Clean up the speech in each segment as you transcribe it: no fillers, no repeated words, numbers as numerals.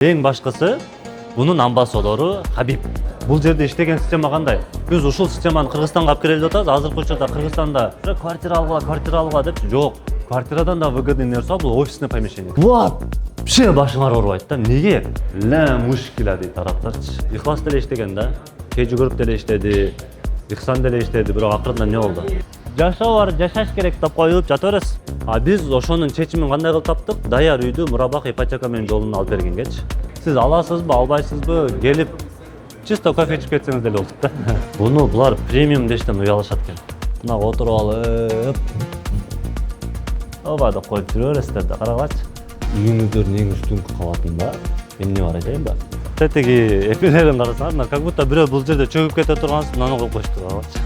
Эң башкысы бунун амбассадору Хабиб. Бул жерде иштеген система кандай? Биз ушул системаны Кыргызстанга алып келели деп атабыз. Азыркы учурда Кыргызстанда квартира алгыла деп жок. Квартирадан да выгодный нерсе, бул офисный помещение. Вообще башың аарыбайт да. Неге? Ла мушкила дейт тараптарчы. Ихлас деле иштеген да. Кээ жүгүрүп деле иштеди. Ихсан деле иштеди, бирок акырында эмне болду? Жашоо бар, жашаш керек деп коюп жата бересиз. А биз ошонун чечимин кандай кылып таптык? Даяр үйдү мурабак ипотека менен жолуна алып бергенгечи. Сиз аласызбы, албайсызбы, келип чисто кофе ичип кетсеңиз деле болот да. Буну булар премиум дештен уялышат экен. Мына отуруп алып оба деп коюп жүрө бересиздер да, карагылачы. Үйүңүздөрдүн эң үстүңкү кабатында эмне бар айтайын ба? Тетиги эпелерин карасаңар, как будто бирөө бул жерде чөгүп кете тургансыз, мынаны коюп коюшту, карагылачы.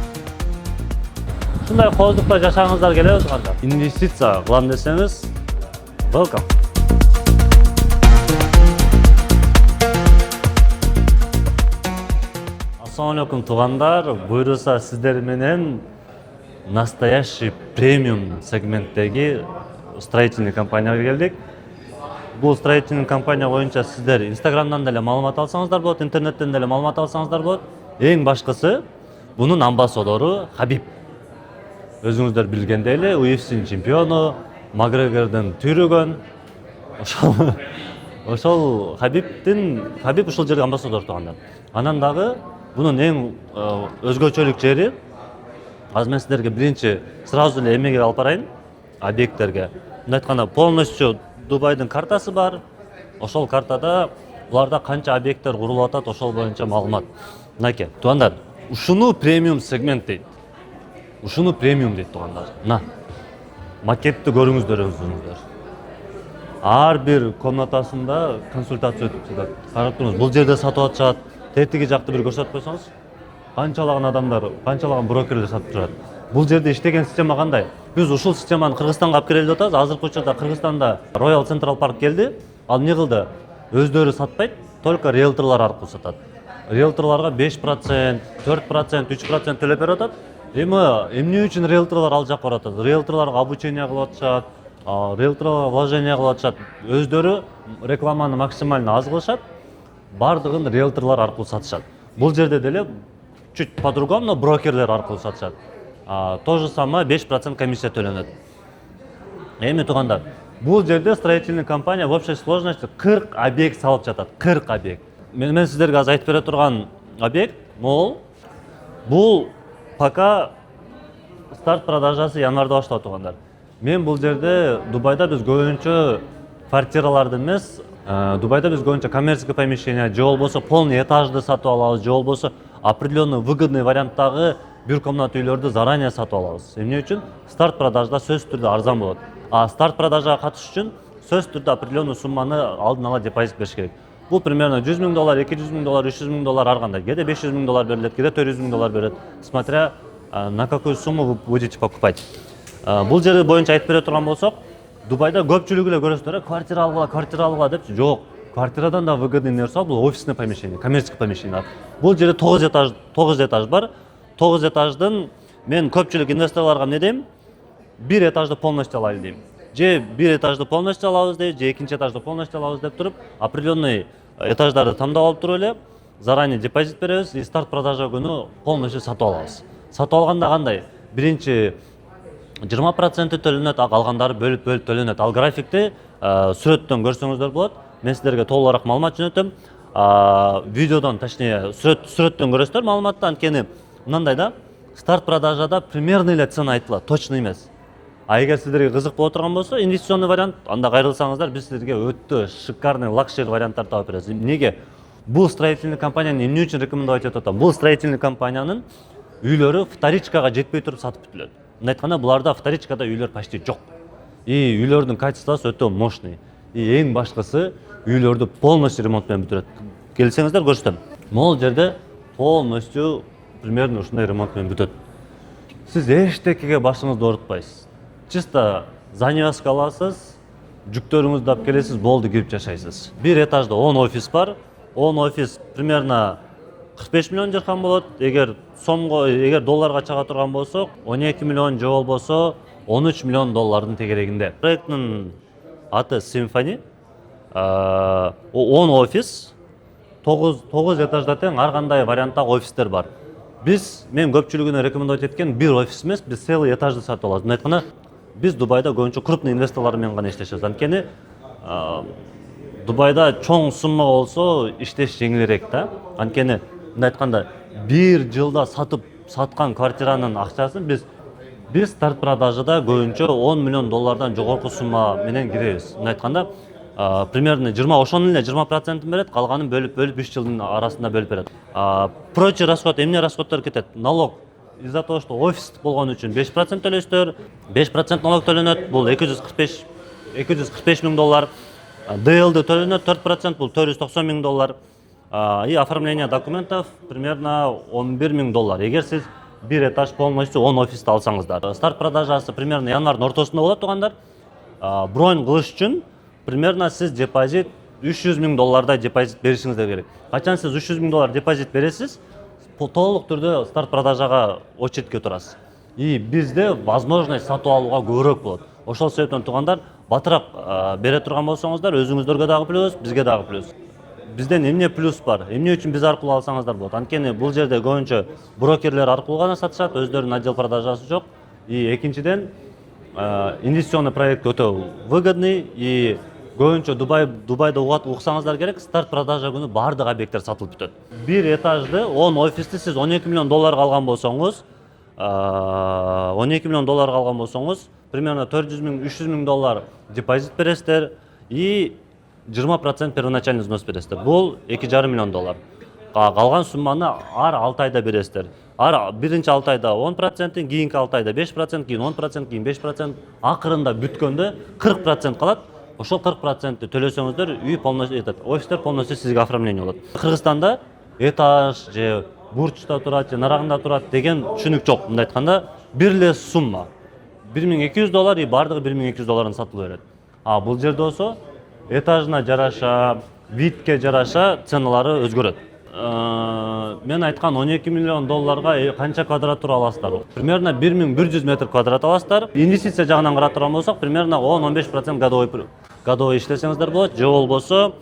Ушундай коздукта жашагыңыздар келеби турганда, инвестиция кылам десеңиз, welcome. Ассаламу алейкум туугандар, буйруса сиздер менен настоящий премиум сегменттеги строительный компанияга келдик. Бул строительный компания боюнча сиздер Инстаграмдан деле маалымат алсаңыздар болот, интернеттен деле маалымат алсаңыздар болот. Эң башкысы бунун амбассадору Хабиб. Өзүңүздөр билгендей эле UFC чемпиону, Макгрегордон түйрөгөн. Ошол Хабиб ушул жерде амбассадор туугандар. Анан дагы бунун эң өзгөчөлүк жери, азыр мен сиздерге биринчи сразу эле эмеге алып барайын, объекттерге. Мындай айтканда, полностью Дубайдын картасы бар. Ошол картада буларда канча объекттер курулуп атат, ошол боюнча маалымат. Мынакей, туугандар, ушуну премиум сегмент дейт. Ушуну премиум дейт туугандар. Мына макетти көрүңүздөр өзүңүздөр. Ар бир комнатасында консультация өтүп жатат. Карап туруңуз, бул жерде сатып атышат. Тетиги жакты бир көрсөтүп койсоңуз, канчалаган адамдар, канчалаган брокерлер сатып турат. Бул жерде иштеген система кандай? Биз ушул системаны Кыргызстанга алып келели деп атабыз. Азыркы учурда Кыргызстанда Royal Central Park келди. Ал эмне кылды? Өздөрү сатпайт, только риэлторлор аркылуу сатат. Риэлторлорго 5%, 4%, 3% төлөп берип атат. Эмне үчүн риэлторлор ал жакка барып атат? Риэлторлорго обучение кылып атышат, риэлторлорго вложение кылып атышат. Өздөрү рекламаны максимально аз кылышат. Бардыгын риэлторлор аркылуу сатышат. Бул жерде деле чуть по-другому, но брокерлер аркылуу сатышат. То же самое 5% комиссия төлөнөт. Эми туугандар, бул жерде строительный компания в общей сложности 40 объект салып жатат. 40 объект. Мен сиздерге азыр айтып бере турган объект мол. Бул пока старт продажасы январда башталат туугандар. Мен бул жерде Дубайда биз көбүнчө квартираларды эмес, Дубайда биз көбүнчө коммерческий помещение, же болбосо полный этажды сатып алабыз, же болбосо определенный выгодный варианттагы бир комната үйлөрдү заранее сатып алабыз. Эмне үчүн? Старт продажда сөзсүз түрдө арзан болот. А старт продажага катышыш үчүн сөзсүз түрдө определенный сумманы алдын ала депозит бериш керек. Бул примерно $100 000, $200 000, $300 000 ар кандай. Кээде $500 000 берилет, кээде $400 000 берилет, смотря на какую сумму вы будете покупать. Бул жери боюнча айтып бере турган болсок, Дубайда көпчүлүгү эле көрөсүздөр, квартира алгыла деп. Жок, квартирадан да выгодный нерсе, бул офисный помещение, коммерческий помещение. Бул жерде 9 этаж бар. 9 этаждын мен көпчүлүк инвесторлорго эмне дейм? Бир этажды полностью алайлы дейм. Же бир этажды полностью алабыз дейт, же экинчи этажды полностью алабыз деп туруп, определенный этаждарды тандап алып туруп эле, заранее депозит беребиз и старт продажа күнү полностью сатып алабыз. Сатып алганда кандай? Биринчи 20% төлөнөт, калгандары бөлүп төлөнөт. Ал графикти сүрөттөн көрсөңүздөр болот. Мен сиздерге толугураак маалымат жөнөтөм. Видеодон, точнее, сүрөттөн көрөсүздөр маалыматты. Анткени мындай да, старт продажада примерный эле цена айтылат, точно эмес. А эгер сиздерге кызык боло турган болсо, инвестиционный вариант, анда кайрылсаңыздар, биз сиздерге өтө шикарный лакшери варианттарды таап беребиз. Неге? Бул строительный компанияны эмне үчүн рекомендовать этип атам? Бул строительный компаниянын үйлөрү вторичкага жетпей туруп сатып бүтүлөт. Мындай айтканда, буларда вторичкада үйлөр почти жок. И үйлөрдүн качествосы өтө мощный. И эң башкысы, үйлөрдү полностью ремонт менен бүтүрөт. Келсеңиздер көрсөтөм. Могул жерде полностью примерно ушундай ремонт менен бүтөт. Сиз эчтекеге башыңызды оорутпайсыз. Чисто занавеска аласыз, жүктөрүңүздү алып келесиз, болду, кирип жашайсыз. Бир этажда 10 офис бар. 10 офис примерно 45 миллион дирхам болот. Эгер долларга чыга турган болсок, 12 миллион же болбосо $13 миллион тегерегинде. Проекттин аты Symphony. 10 офис, 9 этажда тең ар кандай варианттагы офистер бар. Мен көпчүлүгүнө рекомендовать эткен бир офис эмес, биз целый этажды сатып алабыз. Мындай айтканда, биз Дубайда көбүнчө крупный инвесторлор менен гана иштешебиз. Анткени Дубайда чоң сумма болсо иштеш жеңилирээк да. Анткени мындай айтканда, бир жылда саткан квартиранын акчасын биз старт продажада көбүнчө 10 миллион доллардан жогорку сумма менен киребиз. Мындай айтканда, примерно 20 ошонун эле 20% берет, калганын бөлүп 3 жылдын арасында бөлүп берет. Прочий расход, эмне расходдор кетет? Налог. Из-за того, что офис болгон үчүн 5% төлөйсүздөр, 5% налог төлөнөт, бул 245 миң доллар. ДЛД төлөнөт 4%, бул 490 миң доллар. И оформление документов примерно 11 миң доллар. Эгер сиз бир этаж полностью 10 офисти алсаңыздар. Старт продажасы примерно январдын ортосунда болот тугандар. Бронь кылыш үчүн примерно сиз депозит 300 миң доллардай депозит беришиңиздер керек. Качан сиз 300 миң доллар депозит бересиз, толук түрдө старт продажага очередке турасыз. И бизде возможность сатып алууга көбүрөөк болот. Ошол себептен тугандар батыраак бере турган болсоңуздар, өзүңүздөргө дагы плюс, бизге дагы плюс. Бизден эмне плюс бар? Эмне үчүн биз аркылуу алсаңыздар болот? Анткени бул жерде көбүнчө брокерлер аркылуу гана сатышат, өздөрүнүн отдел продажасы жок. И экинчиден, инвестиционный проект өтө выгодный и көбүнчө Дубайда уксаңыздар керек, старт продажа күнү бардык объекттер сатылып бүтөт. Бир этажды 10 офисти сиз 12 миллион долларга алган болсоңуз, 12 миллион долларга алган болсоңуз, примерно 400 миң, 300 миң доллар депозит бересиздер и 20% первоначальный взнос бересиздер. Бул 2,5 миллион доллар. Калган сумманы ар 6 айда бересиздер. Биринчи 6 айда 10%, кийинки 6 айда 5%, кийин 10%, кийин 5%, акырында бүткөндө 40% калат. Ошол 40% төлөсөңүздөр, үй полностью офистер полностью сизге оформление болот. Кыргызстанда этаж же бурчта турат, же нарагында турат деген түшүнүк жок. Мындай айтканда, бир эле сумма 1200 доллар и бардыгы 1200 доллардан сатылып берет. Бул жерде болсо этажына жараша, видке жараша ценалары өзгөрөт. Мен айткан 12 миллион долларга канча квадрат тура аласыздар? Примерно 1100 метр квадрат аласыздар. Инвестиция жагынан карап турган болсок, примерно 10-15% годовой иштесеңиздер болот, же болбосо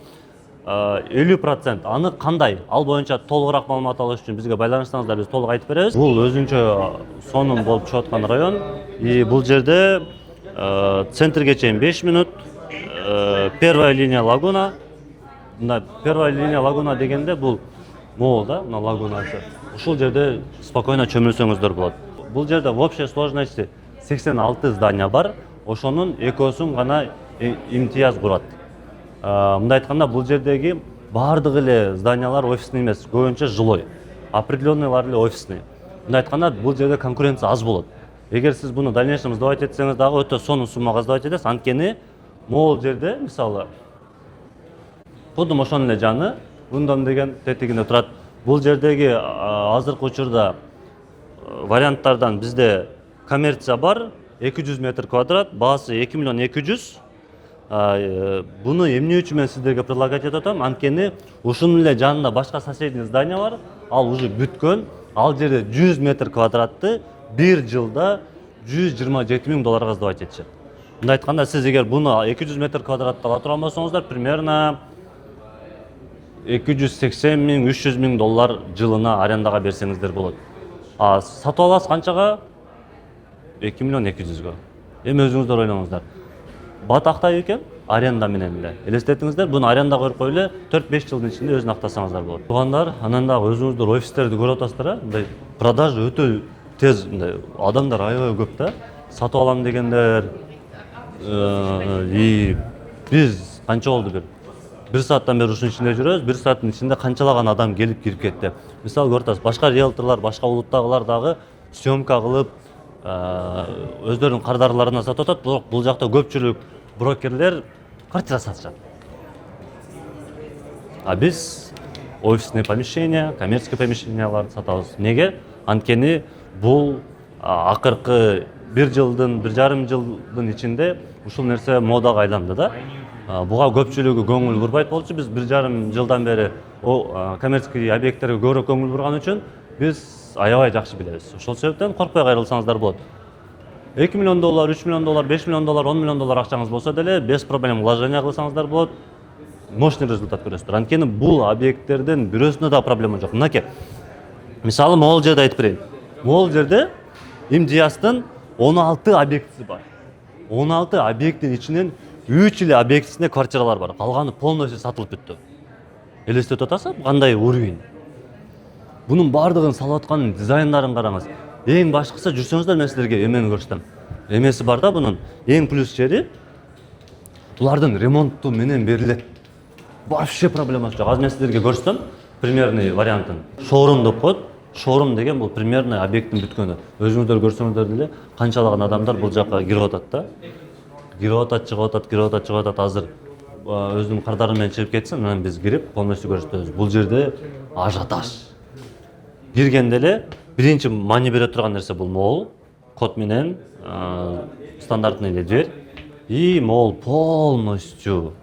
50%. Аны кандай? Ал боюнча толугураак маалымат алыш үчүн бизге байланышсаңыздар, биз толук айтып беребиз. Бул өзүнчө сонун болуп чыгып аткан район. И бул жерде центрге чейин 5 минут, первая линия лагуна. Первая линия лагуна дегенде бул мол да, мына лагунасы. Ушул жерде спокойно чөмүлсөңүздөр болот. Бул жерде в общей сложности 86 здания бар. Ошонун экөөсүн гана имтияз курат. Мындай айтканда, бул жердеги бардык эле зданиялар офисный эмес, көбүнчө жилой. Определенныйлар эле офисный. Мындай айтканда, бул жерде конкуренция аз болот. Эгер сиз буну дальнейшем сдавать этсеңиз дагы өтө сонун суммага сдавать этесиз. Анткени могул жерде, мисалы, Кудум ошонун эле жаны, Ундом деген тетигинде турат. Бул жердеги азыркы учурда варианттардан бизде коммерция бар, 200 метр квадрат, баасы 2 миллион 200. Буну эмне үчүн мен сиздерге предлагать этип атам? Анткени ушунун эле жанында башка соседний здание бар, ал уже бүткөн. Ал жерде 100 метр квадратты бир жылда 127 миң долларга сдавать этишет. Мындай айтканда, сиз эгер буну 200 метр квадратты ала турган болсоңуздар, примерно 280 миң, 300 миң доллар жылына арендага берсеңиздер болот. Сатып аласыз канчага? 2 миллион 200-гө. Эми өзүңүздөр ойлоңуздар. Батактай экен, аренда менен эле. Элестетиңиздер, буну аренда коюп эле 4-5 жылдын ичинде өзүн актасаңыздар болот. Туугандар, анан дагы өзүңүздөр офистерди көрүп атасыздар, мындай продажа өтө тез, мындай адамдар аябай көп да. Сатып алам дегендер, биз канча болду бир сааттан бери ушунун ичинде жүрөбүз, бир сааттын ичинде канчалаган адам келип кирип кетти. Мисалы көрүп атасыз, башка риэлторлор, башка улуттагылар дагы съемка кылып, өздөрүнүн кардарларына сатып атат, бирок бул жакта көпчүлүк брокерлер квартира сатышат. Биз офисный помещения, коммерческий помещенияларды сатабыз. Неге? Анткени бул акыркы бир жарым жылдын ичинде ушул нерсе модага айланды да. Буга көпчүлүгү көңүл бурбайт болчу. Биз бир жарым жылдан бери коммерческий объекттерге көбүрөөк көңүл бурган үчүн биз аябай жакшы билебиз. Ошол себептен коркпой кайрылсаңыздар болот. 2 миллион доллар, 3 миллион доллар, 5 миллион доллар, 10 миллион доллар акчаңыз болсо деле без проблем вложение кылсаңыздар болот. мощный результат көресіздер. Анткени бул объекттердин бирөөсүндө да проблема жок. Мынакей, мисалы могул жерде айтып берейин. Могул жерде МДСтын 16 объектisi бар. 16 объекттин ичинен 3 эле объектисинде квартиралар бар. Калганы полностью сатылып бүттү. Элестетип атасыз, кандай уровень. Bunun бардығын салып аткан дизайндарын караңыз. Эң башкысы жүрсөңүздөр мен силерге эмени көрсөтөм. Эмеси бар да бунун. Эң плюс жери булардын ремонтту менен берилет. Вообще проблемасы жок. Азыр мен силерге көрсөтөм примерный вариантын. Шоурум деп коет. Шоурум деген бул примерный объекттин бүткөнү. Өзүңүздөр көрсөңүздөр деле канчалаган адамдар бул жака кирип атат да. Кирип атат, чыгып атат, кирип атат, чыгып атат. Азыр өзүнүн кардарым менен чыгып кетсин, анан биз кирип полностью көрсөтөбүз. Бул жерде ажиотаж. Киргенде эле биринчи маани бере турган нерсе бул мол, код менен стандартный эле дверь. И мол полностью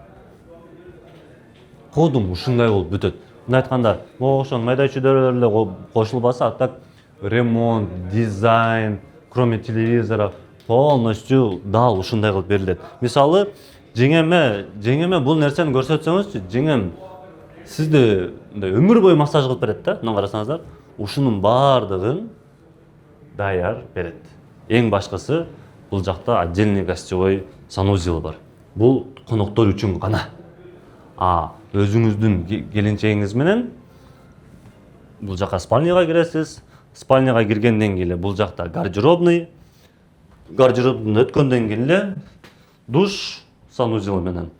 кодум ушундай болуп бүтөт. Мына айтканда, могу ошон майда чүйдөөлөр эле кошулбаса, а так ремонт, дизайн, кроме телевизора полностью дал ушундай кылып берилет. Мисалы, жеңеме бул нерсени көрсөтсөңүзчү, жеңем сизди өмүр бою массаж кылып берет да. Мына карасаңыздар, ушунун бардыгын даяр берет. Эң башкысы бул жакта отдельный гостевой санузел бар. Бул коноктор үчүн гана. Өзүңүздүн келинчегиңиз менен бул жака спальняга киресиз. Спальняга киргенден кийин бул жакта гардеробный. Гардеробдун өткөндөн кийин эле душ санузел менен.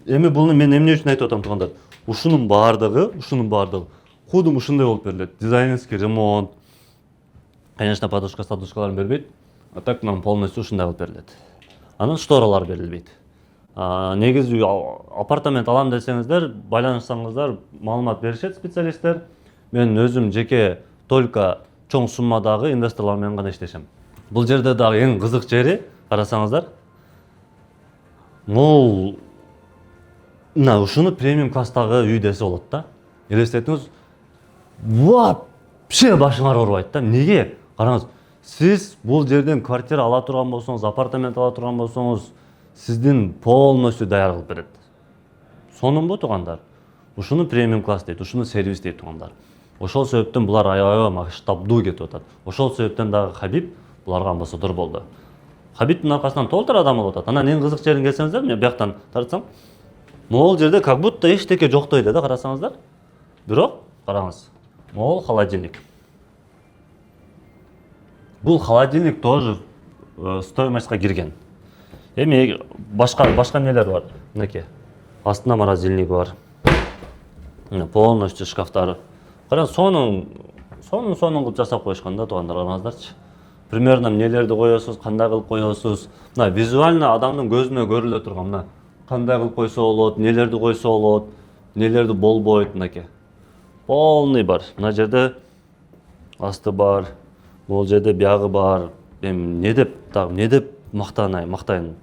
Эми буну мен эмне үчүн айтып атам туугандар? Ушунун бардыгы кудум ушундай болуп берилет. Дизайнерский ремонт. Конечно, подушкаларын бербейт. А так нам полностью ушундай болуп берилет. Анан шторалар берилбейт. Негизи апартамент алам десеңиздер, байланышсаңыздар, маалымат беришет специалисттер. Мен өзүм жеке только чоң суммадагы инвесторлор менен гана иштешем. Бул жерде дагы эң кызык жери, карасаңыздар, мол мына ушуну премиум класстагы үй десе болот да. Элестетиңиз, вообще башыңар оорубайт да. Неге? Караңыз, сиз бул жерден квартира ала турган болсоңуз, апартамент ала турган болсоңуз, сиздин полностью даяр кылып берет. Сонунбу туугандар? Ушуну премиум класс дейт, ушуну сервис дейт туугандар. Ошол себептен булар аябай масштабдуу кетип атат. Ошол себептен дагы Хабиб буларга амбассадор болду. Хабибтин аркасынан толтур адам болуп атат. Анан эң кызык жерин келсеңиздер, мен бияктан тартсам, могул жерде как будто эчтеке жоктой эле да, карасаңыздар. Бирок, караңыз, могул холодильник. Бул холодильник тоже стоимостька кирген. Эми башка нелер бар. Мынакей. Астында морозильник бар. Полностью шкафтары. Караңыз, сонун кылып жасап коюшкан да, туугандар, караңыздарчы. Примерно нелерди коесуз, кандай кылып коесуз. Мына визуально адамдын көзүнө көрүлө турган, мына кандай кылып койсо болот, нелерди койсо болот, нелерди болбойт, мынакей. Полный бар. Мына жерде асты бар, бул жерде биягы бар. Эми не деп мактайын.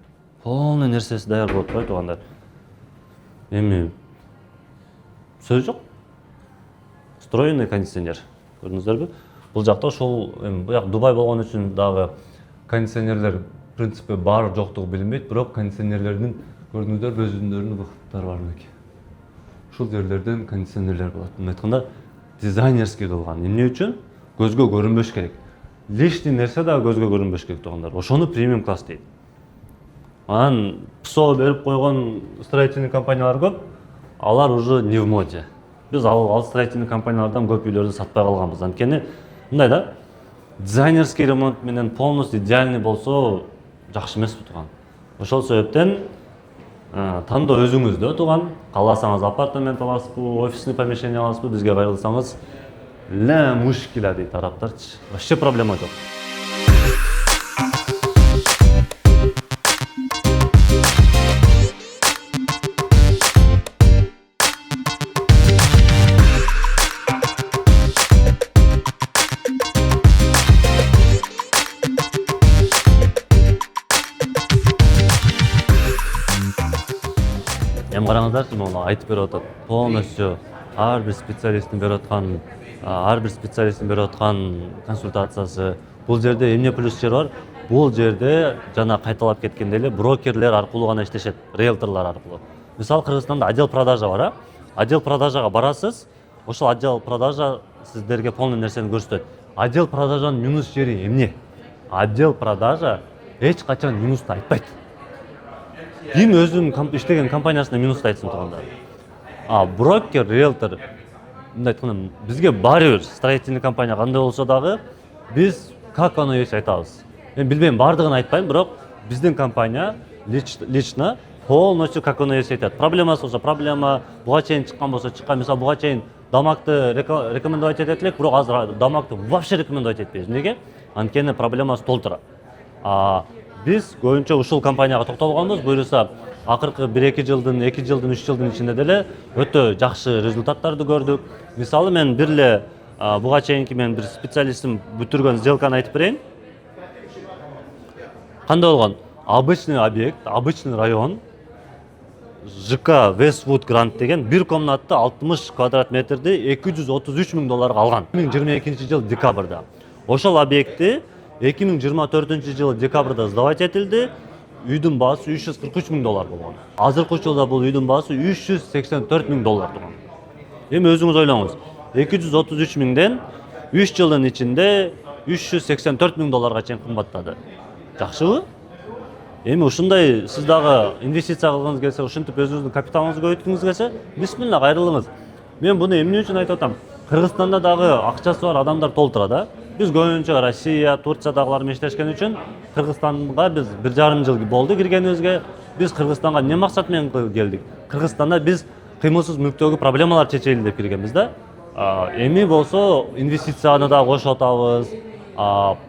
Полный нерсеси даяр болуп турат туугандар. Эми сөз жок. Встроенный кондиционер. Көрдүңүздөрбү? Бул жакта ошол буяк Дубай болгон үчүн дагы кондиционерлер принципи бар жоктугу билинбейт, бирок кондиционерлердин көрдүңүздөр өзүндөрүнүн бактары бар мынакей. Ушул жерлерден кондиционерлер болот. Мына айтканда дизайнерский кылган. Эмне үчүн? Көзгө көрүнбөш керек. Лишний нерсе да көзгө көрүнбөш керек туугандар. Ошону премиум класс дейт. Анан ПСО берип койгон строительный компаниялар көп. Алар уже не в моде. Биз ал строительный компаниялардан көп үйлөрдү сатпай калганбыз. Анткени мындай да, дизайнерский ремонт менен полностью идеальный болсо жакшы эмес тууган. Ошол себептен тандоо өзүңүздө тууган. Кааласаңыз апартамент аласызбы, офисный помещение аласызбы, бизге кайрылсаңыз ла мушкила дейт арабтарчы. Вообще проблема жок. Эми караңыздарчы, мону айтып берип атат. Полностью ар бир специалисттин берип аткан консультациясы. Бул жерде эмне плюс жер бар? Бул жерде жана кайталап кеткенде эле брокерлер аркылуу гана иштешет, риэлторлор аркылуу. Мисалы Кыргызстанда отдел продажа бар, отдел продажага барасыз, ошол отдел продажа сиздерге полный нерсени көрсөтөт. Отдел продажанын минус жери эмне? Отдел продажа эч качан минусту айтпайт. Ким өзүнүн иштеген компаниясына минусту айтсын турганда. Брокер, риэлтор мындай айтканда бизге баары бир строительный компания кандай болсо дагы биз как оно есть айтабыз. Мен билбейм, бардыгын айтпайм, бирок биздин компания лично полностью как оно есть айтат. Проблемасы болсо проблема, буга чейин чыккан болсо чыккан. Мисалы буга чейин дамакты рекомендовать этет элек, бирок азыр дамакты вообще рекомендовать этпейбиз. Эмнеге? Анткени проблемасы толтура. Биз көбүнчө ушул компанияга токтолгонбуз. Буюрса акыркы 1-2 жылдын, 2 жылдын, 3 жылдын ичинде деле өтө жакшы результаттарды көрдүк. Мисалы мен бир эле буга чейинки мен бир специалистим бүтүргөн сделканы айтып берейин. Кандай болгон? Обычный объект, обычный район, ЖК Westwood Grand деген бир комнатты 60 квадрат метрди $233,000 алган. 2022 жыл декабрда. Ошол объекти 2024 жылы декабрда сдавать этилди. Үйдүн баасы $343,000 болгон. Азыркы жылда бул үйдүн баасы $384,000 болгон. Эми өзүңүз ойлоңуз. 233,000ден 3 жылдын ичинде $384,000 чейин кымбаттады. Жакшыбы? Эми ушундай сиз дагы инвестиция кылгыңыз келсе, ушинтип өзүңүздүн капиталыңызды көбөйткүңүз келсе, бисмилла кайрылыңыз. Мен буну эмне үчүн айтып атам? Кыргызстанда дагы акчасы бар адамдар толтура да. Биз көбүнчө Россия, Турциядагылар менен иштешкен үчүн Кыргызстанга биз 1,5 жыл болду киргенибизге. Биз Кыргызстанга эмне максат менен келдик? Кыргызстанда биз кыймылсыз мүлктөгү проблемалар чечели деп киргенбиз да. Эми болсо инвестицияны да кошуп атабыз.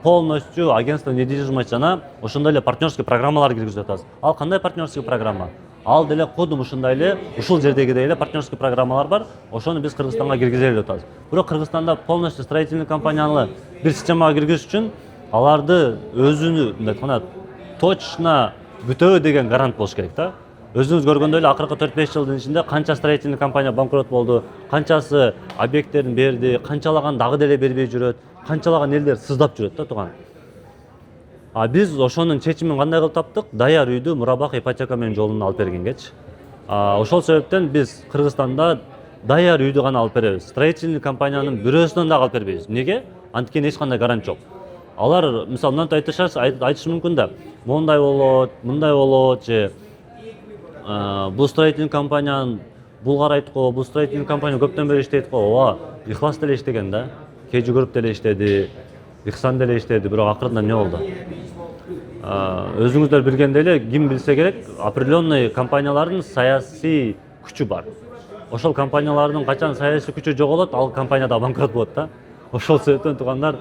Полностью агентство недвижимость жана ошондой эле партнерский программалар киргизип атабыз. Ал кандай партнерский программа? Ал деле кодум ушундай эле ушул жердегидей эле партнерский программалар бар. Ошону биз Кыргызстанга киргизели деп атабыз. Бирок Кыргызстанда полностью строительный компанияны бир системага киргизиш үчүн аларды өзүнү мындай айтканда точно бүтөбү деген гарант болуш керек да. Өзүңүз көргөндөй эле акыркы 4-5 жылдын ичинде канча строительный компания банкрот болду, канчасы объекттерин берди, канчалаган дагы деле бербей жүрөт, канчалаган элдер сыздап жүрөт да туган. Биз ошонун чечимин кандай кылып таптык? Даяр үйдү мурабак ипотека менен жолуна алып бергенгечи. Ошол себептен биз Кыргызстанда даяр үйдү гана алып беребиз. Строительный компаниянын бирөөсүнөн да алып бербейбиз. Эмнеге? Анткени эч кандай гарант жок. Алар мисалы мындай айтышы мүмкүн да. Мондай болот, же бул строительный компаниянын булгарайт го, бул строительный компания көптөн бери иштейт го. Ооба, ихлас деле иштеген да. Кежи групп деле иштеди, Ихсан деле иштеди, бирок акырында эмне болду? Өзүңүздөр билгендей эле, ким билсе керек, определенный компаниялардын саясий күчү бар. Ошол компаниялардын качан саясий күчү жоголот, ал компания да банкрот болот да. Ошол себептен тугандар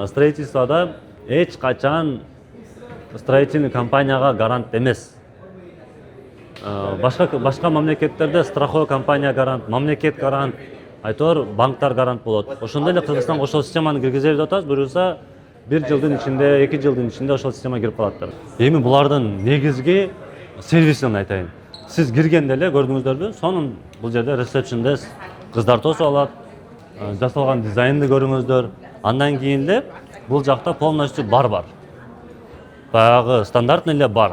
строительствода эч качан строительный компанияга гарант эмес. Башка мамлекеттерде страховой компания гарант, мамлекет гарант, айтор банктар гарант болот. Ошондой эле Кыргызстанга ошол системаны киргизели деп атабыз. Буюрса 1 жылдын ичинде, 2 жылдын ичинде ошол система кирип калаттыр. Эми булардын негизги сервисин айтайын. Сиз киргенде эле көрдүңүздөрбү? Сонун бул жерде ресепшнде кыздар тосуп алат, жасалган дизайнды көрүңүздөр. Андан кийин эле бул жакта полностью бар. Баягы стандартный эле бар.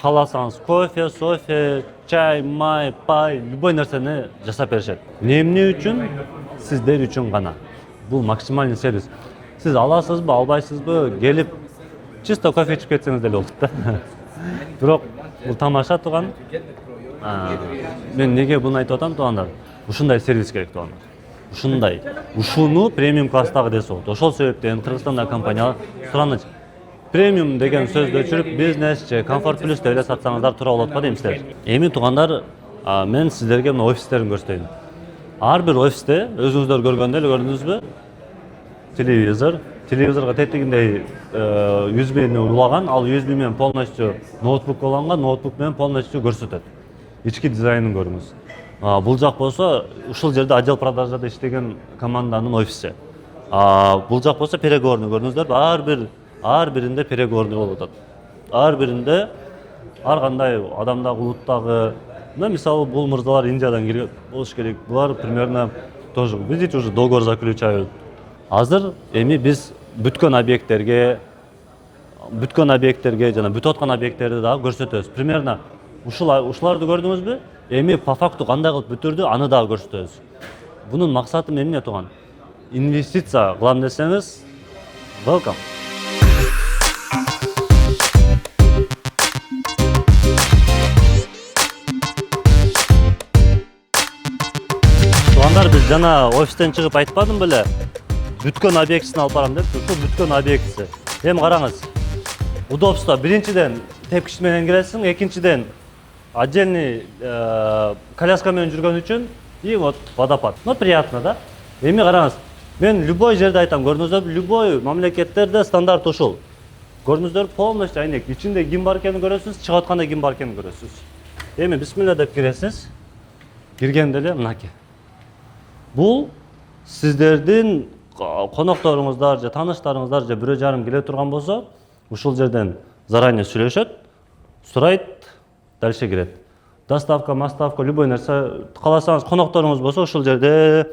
Кааласаңыз кофе, софе, чай, май, пай, любой нерсени жасап беришет. Эмне үчүн? Сиздер үчүн гана. Бул максимальный сервис. Сиз аласызбы, албайсызбы, келип чисто кофе ичип кетсеңиз деле болот да. Бирок бул тамаша туган. Мен неге буну айтып атам тугандар? Ушундай сервис керек тугандар. Ушундай. Ушуну премиум класстагы десе болот. Ошол себептен Кыргызстанда компаниялар сураныч премиум деген сөздү өчүрүп бизнес же комфорт плюс деп эле сатсаңыздар туура болот го дейм силер. Эми тугандар, мен сиздерге мына офистерин көрсөтөйүн. Ар бир офисте өзүңүздөр көргөндөй эле көрдүңүзбү? Телевизорго тетигиндей USB улаган, ал USB менен полностью ноутбук уланган, ноутбук менен полностью көрсөтөт. Ички дизайнын көрүңүз. Бул жак болсо ушул жерде отдел продажада иштеген команданын офиси. Бул жак болсо переговорный көрдүңүздөрбү? Ар биринде переговорный болуп атат. Ар биринде ар кандай адамдагы улуттагы, мисалы бул мырзалар Индиядан келген болуш керек. Булар примерно тоже, видите, уже договор заключают. Азыр эми биз бүткөн объекттерге жана бүтүп аткан объекттерди дагы көрсөтөбүз. Примерно Ушуларды көрдүңүзбү? Эми по факту кандай кылып бүтүрдү, аны дагы көрсөтөбүз. Бунун максаты эмне тууган? Инвестиция кылам десеңиз, welcome. Туугандар, биз жана офистен чыгып айтпадым беле? Бүткөн объектисин алып барам деп. Ушул бүткөн объектиси. Эми караңыз. Удобство. Биринчиден тепкич менен киресиң, экинчиден отдельный коляска менен жүргөн үчүн и вот водопад. Ну приятно, да? Эми караңыз. Мен любой жерде айтам, көрдүңүздөрбү, любой мамлекеттерде стандарт ушул. Көрдүңүздөр, полностью айнек. Ичинде ким бар экенин көрөсүз, чыгып атканда ким бар экенин көрөсүз. Эми бисмилла деп киресиз. Киргенде эле мынакей. Бул сиздердин конокторуңуздар же тааныштарыңыздар же бирөө жарым келе турган болсо, ушул жерден заранее сүйлөшөт, сурайт, дальше кирет. Доставка, маставка, любой нерсе кааласаңыз, конокторуңуз болсо ушул жерде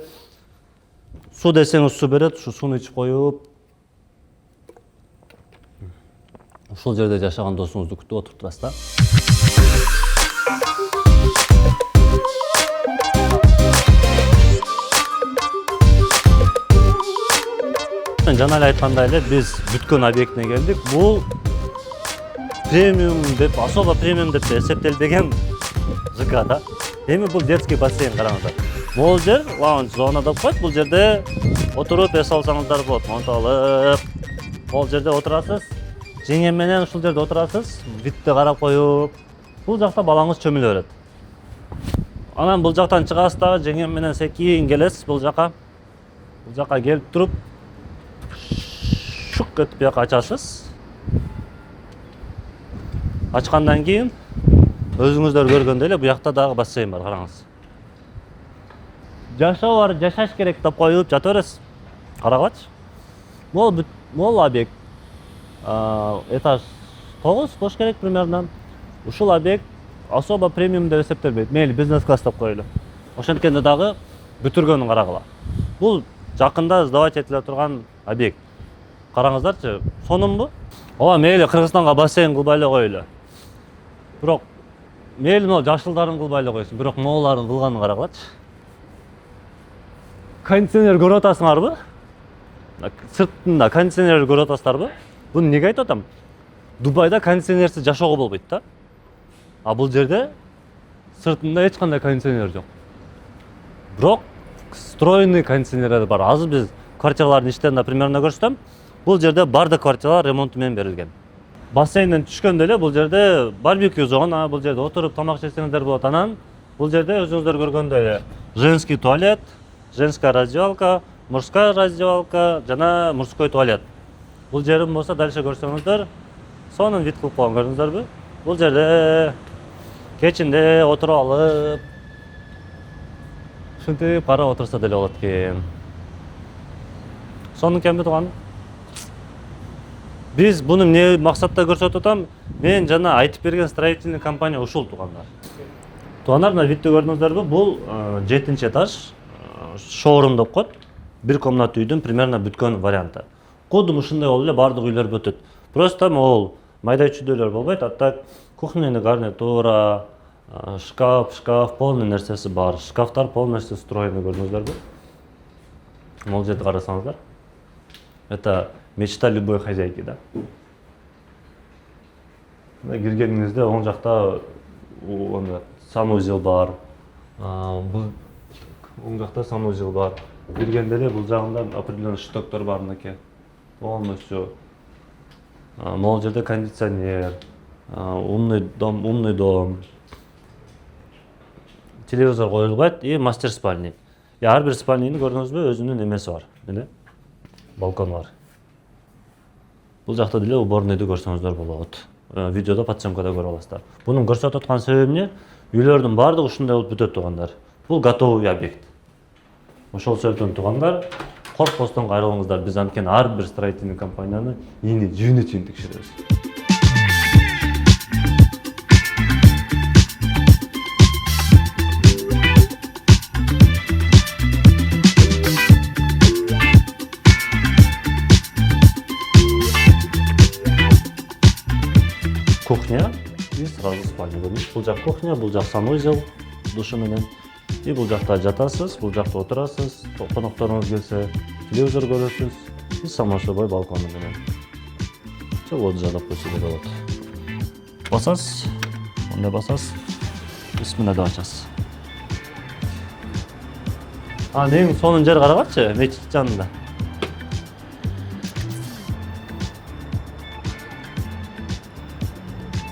суу десеңиз суу берет, ушу сууну ичип коюп, ушул жерде жашаган досуңузду күтүп отуртасыз да. Жана эле айткандай эле биз бүткөн объектине келдик. Бул премиум деп, особо премиум деп эсептелбеген ЖК да. Эми бул детский бассейн караңыздар. Бул жер лаунж зона деп коет. Бул жерде отуруп эс алсаңыздар болот. Монтуп алып, бул жерде отурасыз. Жеңем менен ушул жерде отурасыз. Видти карап коюп, бул жакта балаңыз чөмүлө берет. Анан бул жактан чыгасыз дагы, жеңем менен секин келесиз бул жака. Бул жака келип туруп шук этип бияка ачасыз. Ачкандан кийин өзүңүздөр көргөндөй эле буякта дагы бассейн бар, караңыз. Жашоо бар, жашаш керек деп коюп жата бересиз. Карагылачы. Мол объект. Этаж 9 болуш керек примерно. Ушул объект особо премиум деп эсептелбейт. Мейли бизнес класс деп коелу. Ошенткенде дагы бүтүргөнүн карагыла. Бул жакында сдавать этиле турган объект. Караңыздарчы, сонунбу? Ооба мейли Кыргызстанга бассейн кылбай эле коелу. Бирок мейли могу жашылдарын кылбай эле койсун, бирок могуларын кылганын карагылачы. Кондиционер көрүп атасыңарбы? Сыртында кондиционер көрүп атасыздарбы? Буну неге айтып атам? Дубайда кондиционерсиз жашоого болбойт да. А бул жерде сыртында эч кандай кондиционер жок. Бирок встроенный кондиционерлер бар. Азыр биз квартиралардын ичтеринде примерно көрсөтөм. Бул жерде бардык квартиралар ремонту менен берилген. Бассейнден түшкөндө эле бул жерде барбекю зона, бул жерде отуруп тамак жесеңиздер болот. Анан бул жерде өзүңүздөр көргөндөй эле женский туалет, женская раздевалка, мужская раздевалка жана мужской туалет. Бул жерин болсо дальше көрсөңүздөр, сонун вид кылып койгон, көрдүңүздөрбү? Бул жерде кечинде отуруп алып, ушинтип карап отурса деле болот экен. Сонун кемби тууган. Биз буну эмне максатта көрсөтүп атам? Мен жана айтып берген строительный компания ушул туугандар. Туугандар, мына видти көрдүңүздөрбү? Бул 7-этаж шоурум деп коет. Бир комнатты үйдүн примерно бүткөн варианты. Кудум ушундай болуп эле бардык үйлөр бүтөт. Просто могул майда чүйдөөлөр болбойт, а так кухонный гарнитура, шкаф, полный нерсеси бар. Шкафтар полностью встроенный, көрдүңүздөрбү? Могул жерди карасаңыздар. Это мечта любой хозяйки, да? Киргениңизде оң жакта санузел бар. Бул оң жакта санузел бар. Киргенде эле бул жагында определенный штоктор бар мынакей. Полностью. Могул жерде кондиционер, умный дом. Телевизор коюлбайт и мастер спальни. Ар бир спальнинин көрдүңүзбү, өзүнүн эмеси бар, эле. Балкон бар. Бул жакта деле уборныйды көрсөңүздөр болот. Видеодо подсъемкада көрүп аласыздар. Бунун көрсөтүп аткан себеби эмне? Үйлөрдүн баардыгы ушундай болуп бүтөт туугандар. Бул готовый объект. Ошол себептен туугандар, коркпостон кайрылыңыздар. Биз анткени ар бир строительный компанияны ийни жүйүнө чейин текшеребиз. Кухня из сразу спальня көрдүңүз. Бул жак кухня, бул жак санузел душу менен. И бул жакта жатасыз, бул жакта отурасыз, конокторуңуз келсе телевизор көрөсүз. И само собой балкону менен. Воду жадап койсо да болот. Басасыз, мындай басасыз. Бисмилла деп ачасыз. Эң сонун жер карагачы, мечит жанында.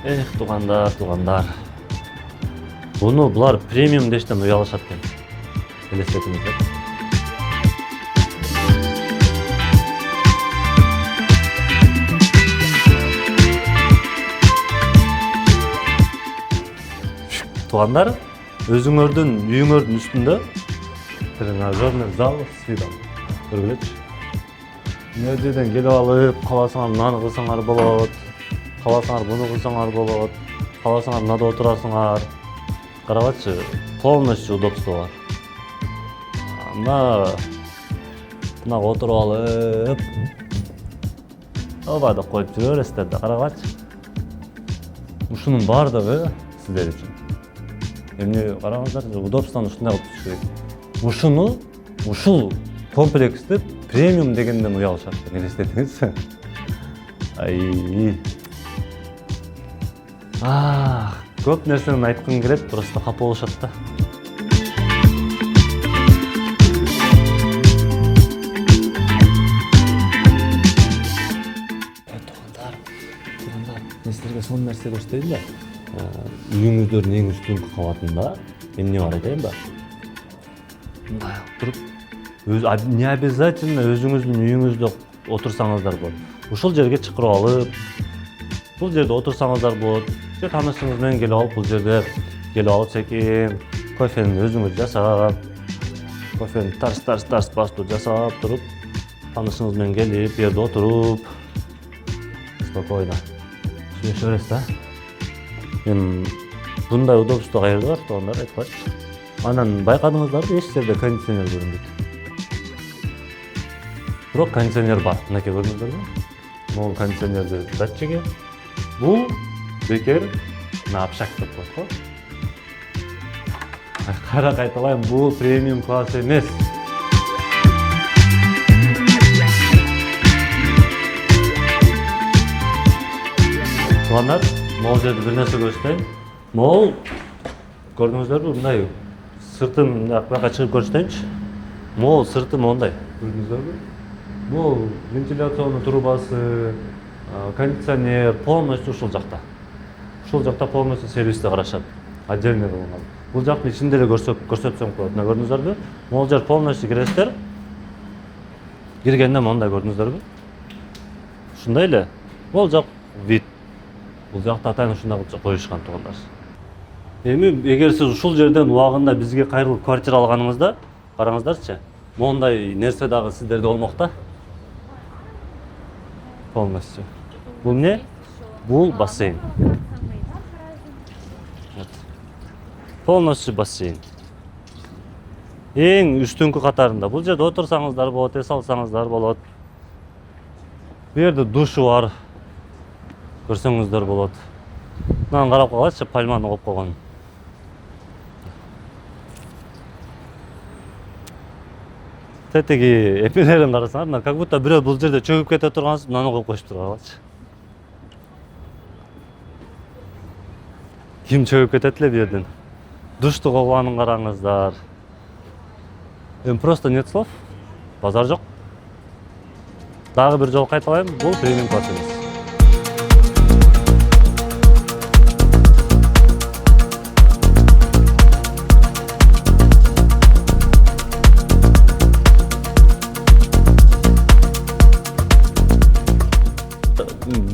Эх, туугандар. Буну булар премиум дештен уялышат экен. Элестетиңиздер. Туугандар, өзүңөрдүн үйүңөрдүн үстүндө тренажерный зал с видом. Көргүлөчү. Мына жерден келип алып, кааласаңар мынаны кылсаңар болот. Кааласаңар буну кылсаңар болот. Кааласаңар мынада отурасыңар. Карагачы, полностью удобство бар. Мына отуруп алып, обада коюп жүрө бересиздер да, карагачы. Ушунун бардыгы сиздер үчүн. Эмне караңыздар, удобствону ушундай кылып түшүш керек. Ушул комплексти премиум дегенден уялышат, элестетиңиз. Көп нерсени айткым келет, просто капа болушат да. Туугандар, мен силерге сонун нерсе көрсөтөйүн да. Үйүңүздөрдүн эң үстүнкү кабатында эмне бар айтайынбы? Мындай туруп, не обязательно өзүңүздүн үйүңүздө отурсаңыздар болот. Ушул жерге чакырып алып, бул жерде отурсаңыздар болот. Же таанышыңыз менен келип алып, бул жерде келип алып секин кофени өзүңүз жасап, кофени тарс басып жасап туруп, таанышыңыз менен келип, бу жерде отуруп, спокойно сүйлөшө бересиз да. Мен bunday удобство кайерде бар, туугандар, айтпачы. Анан байкадыңыздарбы, эч жерде кондиционер көрүнбөйт. Бирок кондиционер бар. Мынакей көрдүңүздөрбү? Могул кондиционерди датчиги. Бул бекер на общак деп коет го. Кайра кайталайм, бул премиум класс эмес. Туугандар, могул жерде бир нерсе көрсөтөйүн. Могул көрдүңүздөрбү, мындай сыртын бияка чыгып көрсөтөйүнчү. Могул сырты мондай. Көрдүңүздөрбү? Бул вентиляционный трубасы, кондиционер полностью ушул жакта. Ушул жакта полностью сервисти карашат. Отдельный кылынган. Бул жактын ичинде эле көрсөтсөм болот. Мына көрдүңүздөрбү? Могул жер полностью киресиздер. Киргенде мондай көрдүңүздөрбү? Ушундай эле. Бул жак вид. Бул жакта атайын ушундай кылып коюшкан, туугандар. Эми эгер сиз ушул жерден убагында бизге кайрылып квартира алганыңызда, караңыздарчы, мондай нерсе дагы сиздерде болмок да. Полностью. Бул эмне? Бул бассейн. Полностью бассейн. Эң үстүнкү катарында. Бул жерде отурсаңыздар болот, эс алсаңыздар болот. Бу жерде душу бар. Көрсөңүздөр болот. Мынаны карап калгачы, пальманы коюп койгон. Тетеги эпелерин карасаңар, мына как будто бирөө бул жерде чөгүп кете тургансыз, мынаны коюп коюштур, карачы. Ким чөгүп кетет эле бу жерден? Душту койгонун караңыздар. Просто нет слов. Базар жок. Дагы бир жолу кайталайм, бул премиум класс эмес.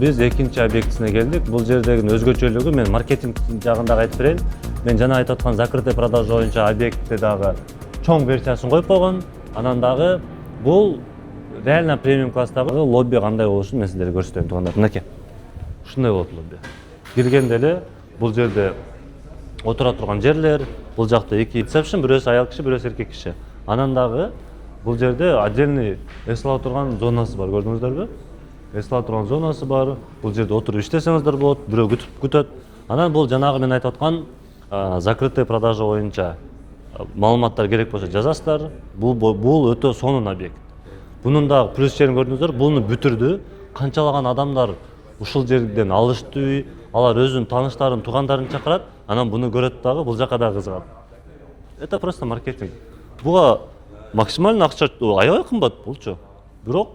Biz экинчи объектисине келдик. Бул жердеги өзгөчөлүгү мен маркетинг жагында айтып берейин. Мен жана айтып аткан закрытый продажа боюнча объектте дагы чоң версиясын коюп койгон. Анан дагы бул реально премиум класстагы лобби кандай болушун мен сиздерге көрсөтөйүн, туугандар. Мынакей. Ушундай болот лобби. Киргенде эле бул жерде отура турган жерлер, бул жакта эки ресепшн, бирөөсү аял киши, бирөөсү эркек киши. Анан дагы бул жерде отдельный эс ала турган зонасы бар, көрдүңүздөрбү? Эс ала турган зонасы бар. Бул жерде отуруп иштесеңиздер болот, бирөө күтөт. Анан бул жанагы мен айтып аткан закрытый продажа боюнча маалыматтар керек болсо жазасыздар. Бул өтө сонун объект. Бунун дагы плюс жерин көрдүңүздөр. Буну бүтүрдү. Канчалаган адамдар ушул жерден алышты, алар өзүнүн тааныштарын, туугандарын чакырат, анан буну көрөт дагы, бул жака дагы кызыгат. Это просто маркетинг. Буга максимальный акча аябай кымбат болчу. Бирок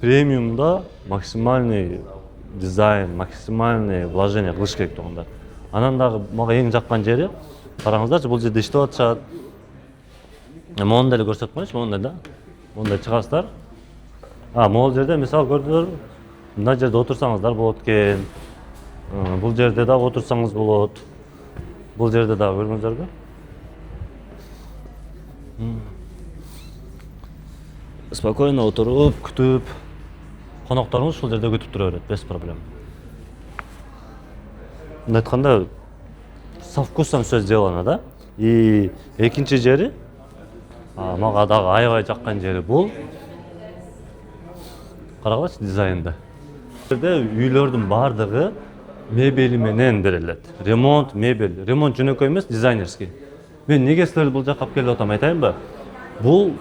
премиумда максимальный дизайн, максимальный вложение кылыш керек тугундар. Анан дагы мага эң жаккан жери, караңыздарчы, бул жерде иштеп атышат. Мону деле көрсөтүп коеюнчу, мону да. Мындай чыгасыздар. Могул жерде мисалы көрдүңүздөр, мына жерде отурсаңыздар болот экен. Бул жерде дагы отурсаңыз болот. Бул жерде дагы көрдүңүздөрбү? Спокойно отуруп, күтүп, конокторуңуз ушул жерде күтүп тура берет, без проблем. Мындай айтканда, со вкусом все сделано, да? И экинчи жери, мага дагы аябай жаккан жери бул. Карагылачы дизайнда. Бул жерде үйлөрдүн бардыгы мебели менен берилет. Ремонт, мебель. Ремонт жөнөкөй эмес, дизайнерский. Мен неге силерди бул жакка алып келип атам айтайынбы? Бул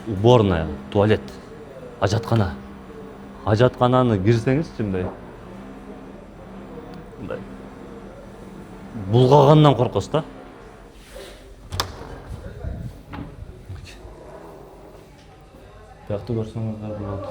уборная, туалет, ажаткана. Ажаткананы кирсеңизчи мындай. Мындай. Булгагандан коркосуз да. Биякты көрсөңүздөр болот.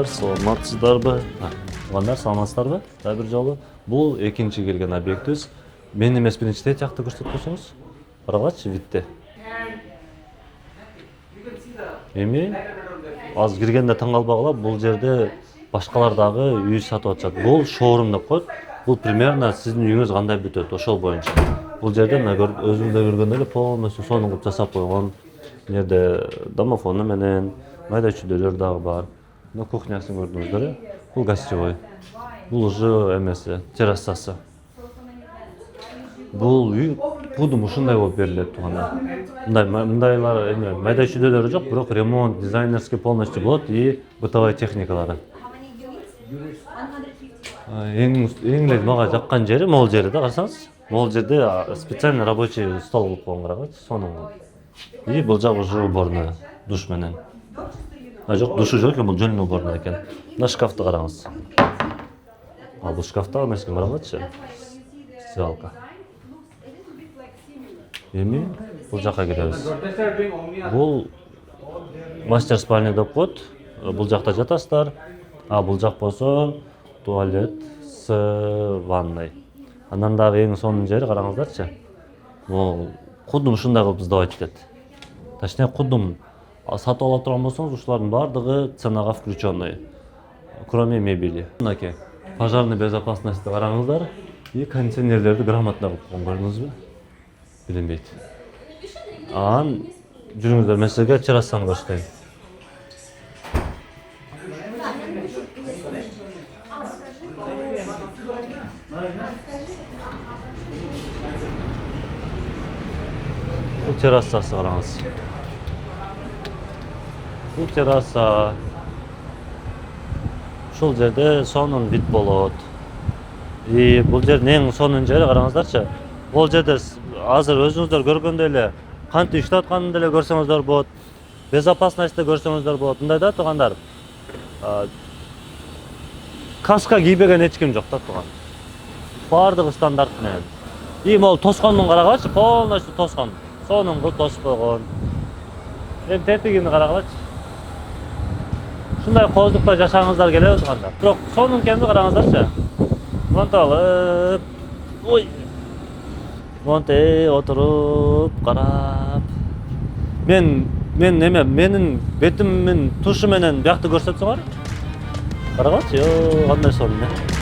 Саламатсыздарбы? Туугандар, саламатсыздарбы? Дагы бир жолу. Бул экинчи келген объектибиз. Мен эмес биринчиде жакты көрсөтүп койсоңуз. Карагылачы видте. Эми азыр киргенде таң калбагыла, бул жерде башкалар дагы үй сатып атышат. Бул шоурум деп коет. Бул примерно сиздин үйүңүз кандай бүтөт, ошол боюнча. Бул жерде мен өзүм да көргөндөй эле полностью сонун кылып жасап койгон. Бул жерде домофону менен майда чүйдөлөр дагы бар. На кухнясын көрдүңүздөр. Бул гостевой. Бул уже эмеси, террасасы. Бул үй будум ушундай болуп берилет туугандар. Мындайлар эме майда чүйдөлөрү жок, бирок ремонт, дизайнерский полностью болот и бытовая техникалары. Эң эле мага жаккан жери могул жери да, карасаңыз. Могул жерде специальный рабочий стол кылып койгон, карагычы, сонун. И бул жак уже уборная, душ менен. Жок, душу жок, бул жөн уборная экен. Мына шкафты караңыз. Бул шкафта эмеске карагычы. Стиралка. Эми бул жакка киребиз. Бул мастер спальня деп коет. Бул жакта жатасыздар. Бул жак болсо туалет с ванной. Андан дагы эң сонун жери караңыздарчы. Бул кудум ушундай кылып сдавать этет. Точнее, кудум сатып ала турган болсоңуз, ушулардын бардыгы ценага включенный, кроме мебели. Мынакей, пожарный безопасностьты караңыздар и кондиционерлерди грамотно кылып койгон, көрдүңүзбү? Билинбейт. Анан жүрүңүздөр, мен сизге террасаны көрсөтөйүн. Бул террасасы караңыз. Бул терраса. Ушул жерде сонун вид болот. И бул жердин эң сонун жери караңыздарчы. Бул жерде азыр өзүңүздөр көргөндөй эле кантип иштеп атканын деле көрсөңүздөр болот. Безопасностьты көрсөңүздөр болот. Мындай да туугандар. Каска кийбеген эч ким жок да тууган. Бардыгы стандарт менен. И могул тоскондун карагылачы, полностью тоскон. Сонун кылып тосуп койгон. Эми тетигин карагылачы. Ушундай коздукта жашагыңыздар келеби туугандар. Бирок сонун кемди караңыздарчы. Монтип алып, ой. Монтип отуруп, карап. Мен мен неме менин бетимдин тушу менен биякты көрсөтсөңөр карагачы кандай сонун